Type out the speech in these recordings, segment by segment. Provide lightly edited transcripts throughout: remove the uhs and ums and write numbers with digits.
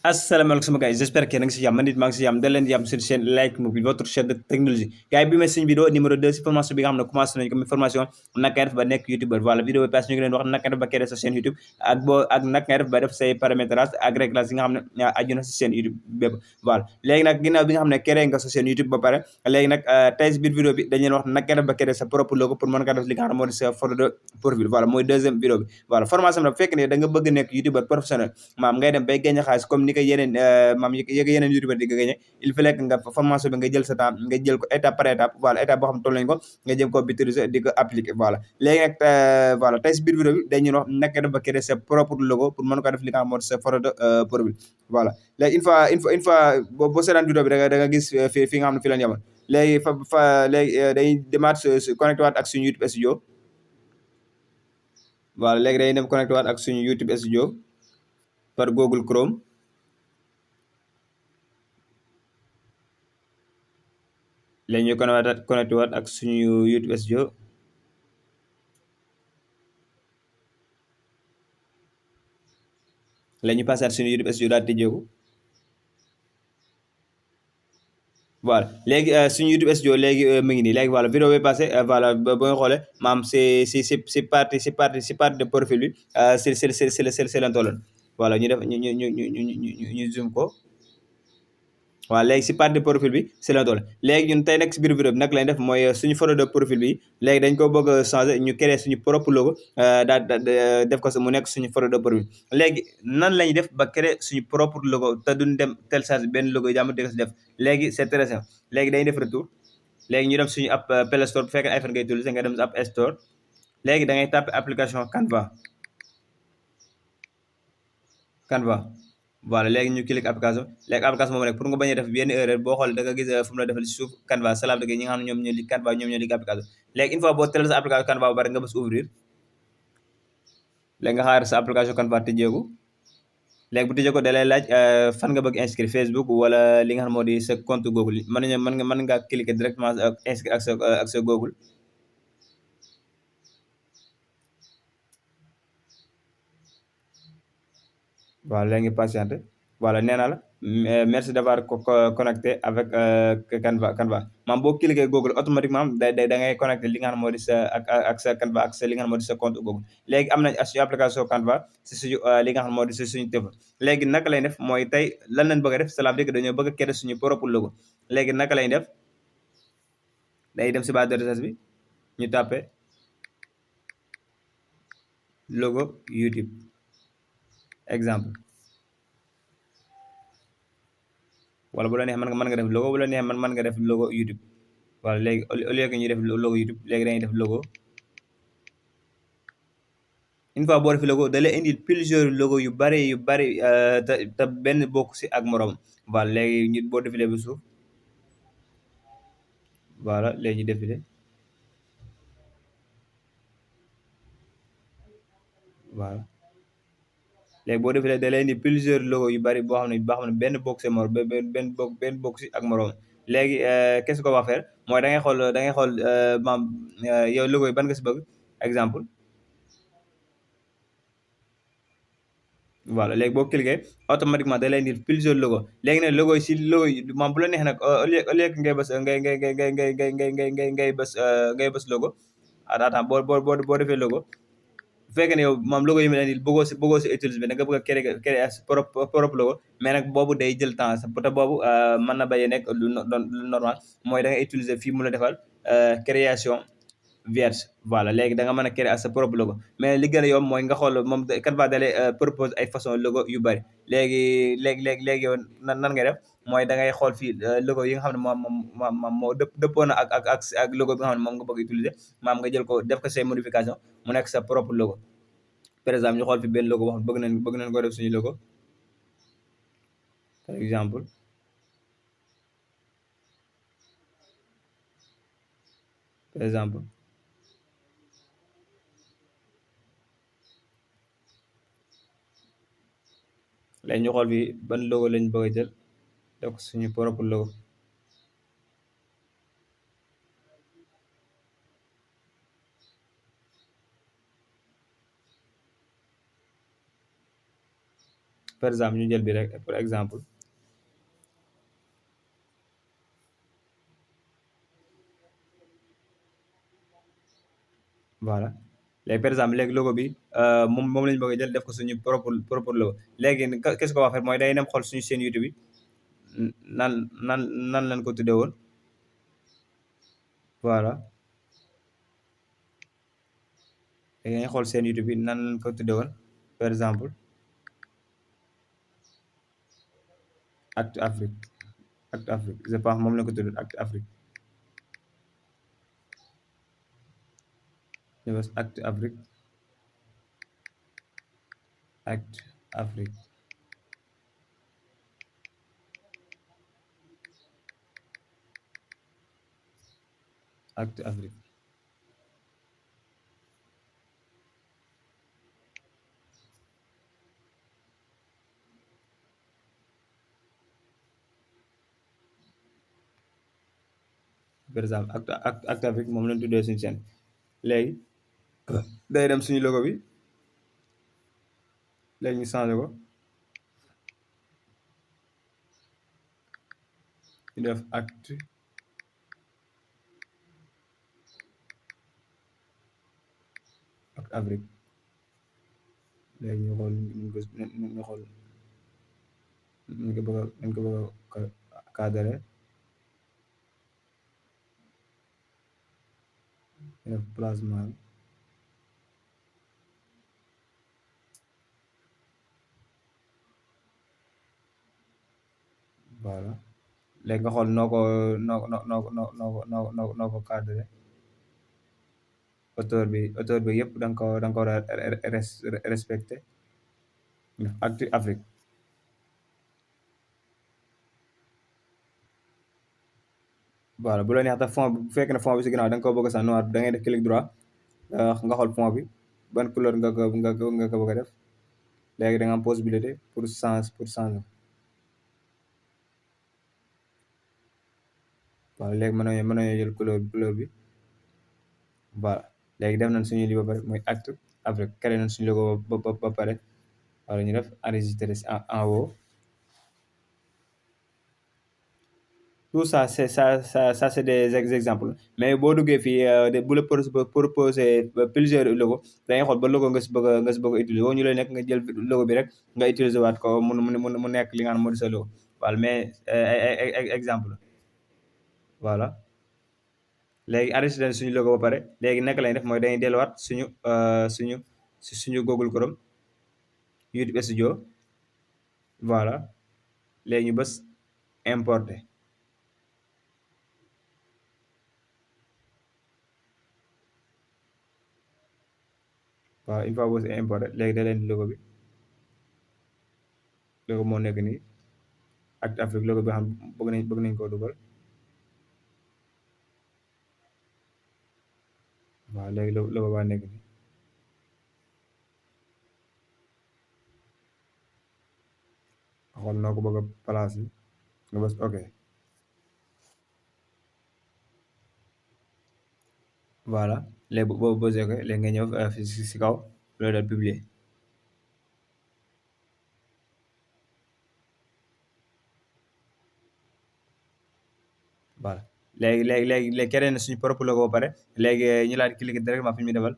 Asalaamaaleykum sama gars yi j'espère que yéen a ngi si jàmm man it maa ngi si jàmm da leen jàmm sur chaîne Like Mobile votre chaîne de technologie gars yi bi may suñu vidéo numéro 2 si formation bi nga xam ne commencé nañu comme formation naka ngay def ba nekk youtubeur voilà vidéo bi passé ñu ngi leen wax naka ngay def ba créer sa chaîne YouTube ak naka ngay def ba def say paramétrage ak réglage yi nga xam ne aju na si chaîne YouTube bépp voilà léegi nag ginnaaw bi nga xam ne créé nga sa chaîne YouTube ba pare léegi nag tey si biir vidéo bi dañu leen wax naka ngay def ba créer sa propre logo pour mën nga def li nga xam ne moo di sa photo de profil voilà mooy deuxième vidéo bi voilà formation bi nag fekk ne da nga bëgg nekk youtubeur professionnel maam ngay dem bay gagné xaalis comme ni ko yeneen maam yi yeneen youtubeur di ko gagné il fallait que nga formation bi nga jël sa temps nga jël ko étape par étape voilà étape boo xam ne toll nañ ko nga jëm ko maîtriser di ko appliquer voilà léegi nag voilà tey si biir vidéo bi dañuy wax naka def ba créer sa propre logo pour mën ko def li nga xam moo di sa photo de profil voilà léegi une fois boo seetaan vidéo bi da nga gis fi nga xam ne fi lañ yemoon léegi léegi dañuy demaat connecté waat ak suñu YouTube studio voilà léegi dañuy dem connecté waat ak suñu YouTube studio par Google Chrome léegi ñu connecté waat ak suñu YouTube studio léegi ñu passé suñu YouTube studio daal tijjeeku voilà léegi suñu YouTube studio léegi mu ngi nii léegi voilà vidéo bi passé voilà ba nga xoolee maam si partie de profil bi c'est la tolloon voilà ñu def ñu zoom ko waaw léegi si partie de profil bi c'est la doole léegi ñun tey nag si biir vidéo bi nag lañ def mooy suñu photo de profil bi léegi dañ ko bëgg a changer ñu créer suñu propre logo daal def ko mu nekk suñu photo de profil léegi nan lañuy def ba créer suñu propre logo te duñ dem télécharge benn logo yi jàmm di ko si def léegi c'est très simple léegi dañuy def retour léegi ñu dem suñu app Play Store bu fekkee iPhone ngay utiliser nga dem si app Store léegi da ngay tapé application Canva voilà léegi ñu clique application léegi application moom rek pour nga bañ a def benn erreur boo xoolee da nga gis fu mu la defal si suuf Canva salaam dëgg ñi nga xam ne ñoom ñoo liggéey Canva ñoom ñoo liggéey application léegi une fois boo teel sa application Canva ba pare nga bës ouvrir léegi nga xaar sa application Canva tijjeeku léegi bu tijjee ko da lay laaj fan nga bëgg inscrire Facebook wala li nga xam moo di sa compte Google mën nga cliquer directement inscrire ak sa Google voilà léegi patiente voilà nee naa la merci d'avoir connecté avec Canva maam boo cliquer Google automatiquement da ngay connecté li nga xam ne moo di sa ak sa Canva ak sa li nga xam ne moo di sa compte Google léegi am nañ suñu application Canva si suñu li nga xam ne moo di si suñu téléphone léegi naka lay def mooy tey lan lañ bëgg a def cela veut dire que dañoo bëgg a créer suñu propre logo léegi naka lay def day dem si barre de recherche bi ñu tapé logo YouTube exemple wala bu la neexee mën nga def logo bu la neexee mën nga def logo YouTube voilà léegi au lieu que ñuy def logo YouTube léegi dañuy def logo une fois boo defee logo da lay indil plusieurs logo yu bari te benn bokk si ak morom voilà léegi ñu boo défilé ba suuf voilà léegi ñu défilé voilà léegi boo défilé da lay indil plusieurs logo yu bari boo xam ne benn bokk si morom benn bokk si ak morom léegi qu'est-ce qu'on va faire mooy da ngay xool maam yow logo yi ban nga si bëgg exemple voilà léegi boo cliquer automatiquement da lay indil plusieurs logo léegi nag logo yi si logo yi maam bu la neexee nag au lieu que ngay bës ngay bës logo attends boo defee logo bu fekkee ne yow moom logo yi mu indil bëggoo si utiliser bi da nga bëgg a créer propre logo mais nag boobu day jël temps te boobu mën na bañ a nekk lu normal mooy da nga utiliser fii mu la defal création vierge voilà léegi da nga mën a créer sa propre logo mais li gën a yomb mooy nga xool moom Canva dalee propose ay façon logo yu bari léegi yow nan ngay def mooy da ngay xool fii logo yi nga xam ne moom moo dëppoo na ak logo bi nga xam ne moom nga bëgg utiliser maam nga jël ko def ko say modification mu nekk sa propre logo par exemple ñu xool fi benn logo boo xam ne bëgg nañ ko def suñu logo par exemple léegi ñu xool fi ban logo lañ bëgg a jël def ko suñu propre logo par exemple ñu jël bi rek pour exemple voilà léegi par exemple léegi logo bi moom lañu bëgg a jël def ko suñu propre logo léegi qu'est-ce qu'on va faire mooy day dem xool suñu chaîne YouTube bi nan nan lañ ko tuddee woon voilà léegi dañuy xool seen YouTube bi nan lañ ko tuddee woon par exemple Actu Afrique Actu Afrique je pense moom lañ ko tuddee Actu Afrique ñu bës Actu Afrique Actu Afrique Actu Afrique par exemple Actu Afrique moom lañ tuddee suñu chaîne léegi day dem suñu logo bi léegi ñu changé ko ñu def Actu Afrique léegi ñu xool ñu xool ñu ko bëgg a cadré ñu def placement voilà léegi nga xool noo ko noo ko cadré auteur bi yëpp da nga ko war a respecté Actu Afrique voilà bu la neex te fond bi bu fekkee ne fond bi si ginnaaw da nga ko bëgg a sax noir da ngay def clic droit nga xool fond bi ban couleur nga ko bëgg a def léegi da nga am possibilité pour changer voilà léegi mën nañoo jël couleur bi voilà léegi def nañ suñu lii ba pare mooy Actu Afrique créé nañ suñu logo ba pare wala ñu def enregistrer en haut tout ça c'est des exemples mais boo duggee fii bu la proposer plusieurs logo da ngay xool ba logo nga si bëgg a utiliser woo ñu lay nekk nga jël logo bi rek nga utiliser waat ko mu nekk li nga xam ne moo di sa logo voilà mais exemple voilà léegi enregistré suñu logo ba pare léegi naka lañ def mooy dañuy delluwaat suñu Google Chrome YouTube Studio voilà léegi ñu bës importer waaw une fois bës importer léegi da leen logo bi logo moo nekk nii Actu Afrique logo bi xam bëgg nañ koo dugal waaw léegi logo baa nekk nii xool noo ko bëgg a place yi nga bës ok voilà léegi boobu bësee ko léegi nga ñëw si kaw loolu daal publier voilà léegi créé na suñu propre logo ba pare léegi ñu laal cliquer directement fi ñu defal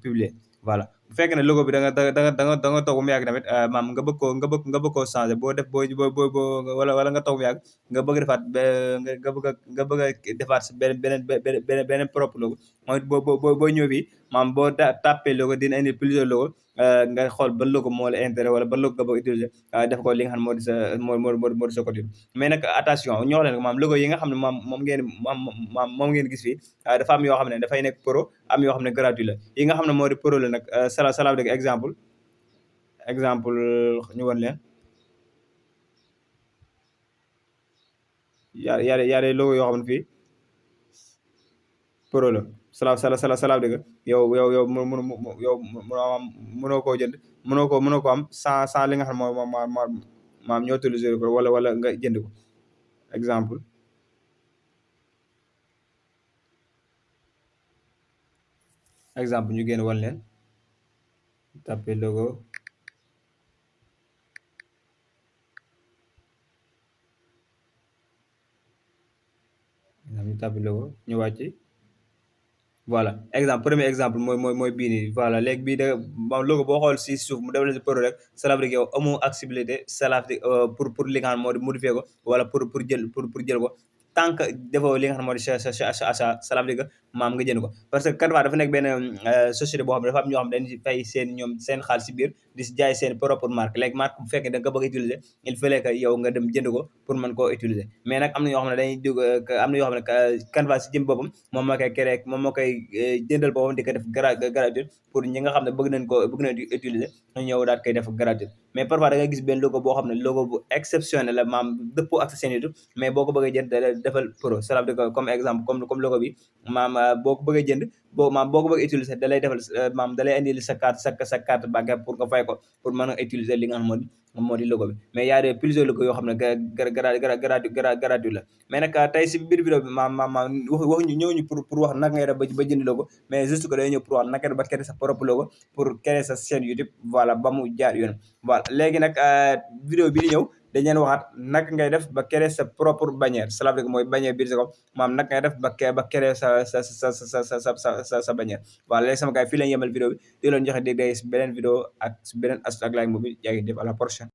publier voilà bu fekkee ne logo bi da nga toog mu yàgg tamit maam nga bëgg koo changer boo def boo wala nga toog mu yàgg nga bëgg defaat nga bëgg a defaat beneen propre logo mooy boo ñëw fii maam boo tàppee logo dina indi plusieurs logo nga xool ban logo moo la intérêt wala ban logo nga bëgg utiliser def ko li nga xam ne moo di sa moo di sa côté mais nag attention ñoo leen ko maam logo yi nga xam ne moom ngeen gis fii dafa am yoo xam ne dafay nekk pro am yoo xam ne gratuit la yi nga xam ne moo di pro la nag sala dëgg exemple ñu won leen yaa des logo yoo xam ne fii pro la sala dëgg yow mënoo koo jënd mënoo ko am sans li nga xam ne maam ñoo utiliser ko wala nga jënd ko exemple ñu génn wan leen tapé logo tapé logo ñëwaat ci voilà exemple premier exemple mooy bii nii voilà léegi bii da moom logo boo xool si suuf mu développé pro rek cela veut dire que yow amoo accessibilité cela veut dire pour li nga xam moo di modifier ko wala pour jël ko tant que defoo li nga xam ne moo di sa achat cela veut dire que maam nga jënd ko parce que Canva dafa nekk benn société boo xam ne dafa am ñoo xam ne dañuy fay seen xaalis si biir di si jaay seen propre marque léegi marque bu fekkee da nga ko bëgg a utiliser il fallait que yow nga dem jënd ko pour mën koo utiliser mais nag am na ñoo xam ne dañuy dugg am na yoo xam ne Canva si jëm boppam moom moo koy créé moom moo koy jëndal boppam di ko def gratuit pour ñi nga xam ne bëgg nañ utiliser ñu ñëw daal koy def gratuit mais parfois da nga gis benn logo boo xam ne logo bu exceptionnel la maam dëppoo ak sa seen YouTube mais boo ko bëggee jënd da defal pro cela veut dire que comme exemple comme logo bi maam boo ko bëggee jënd boo ko bëggee utiliser da lay defal maam da lay indil sa carte bancaire pour nga fay ko pour mën a utiliser li nga xam moo di logo bi mais y a des plusieurs logo yoo xam ne gratuit la mais nag tey si biir vidéo bi maam waxuñu ñëwuñu pour wax naka ngay def ba jënd logo mais juste que day ñëw pour wax naka ba créer sa propre logo pour créer sa chaîne YouTube voilà ba mu jaar yoon voilà léegi nag vidéo bi di ñëw dañ leen waxaat naka ngay def ba créer sa propre bannière cela veut dire que mooy bannière biir sa ko maam naka ngay def ba créer sa bannière voilà léegi sama gars yi fii lañ yemal vidéo bi di leen joxe dégg si beneen vidéo ak si beneen astuce ak laay mobile yaa ngi def à la prochaine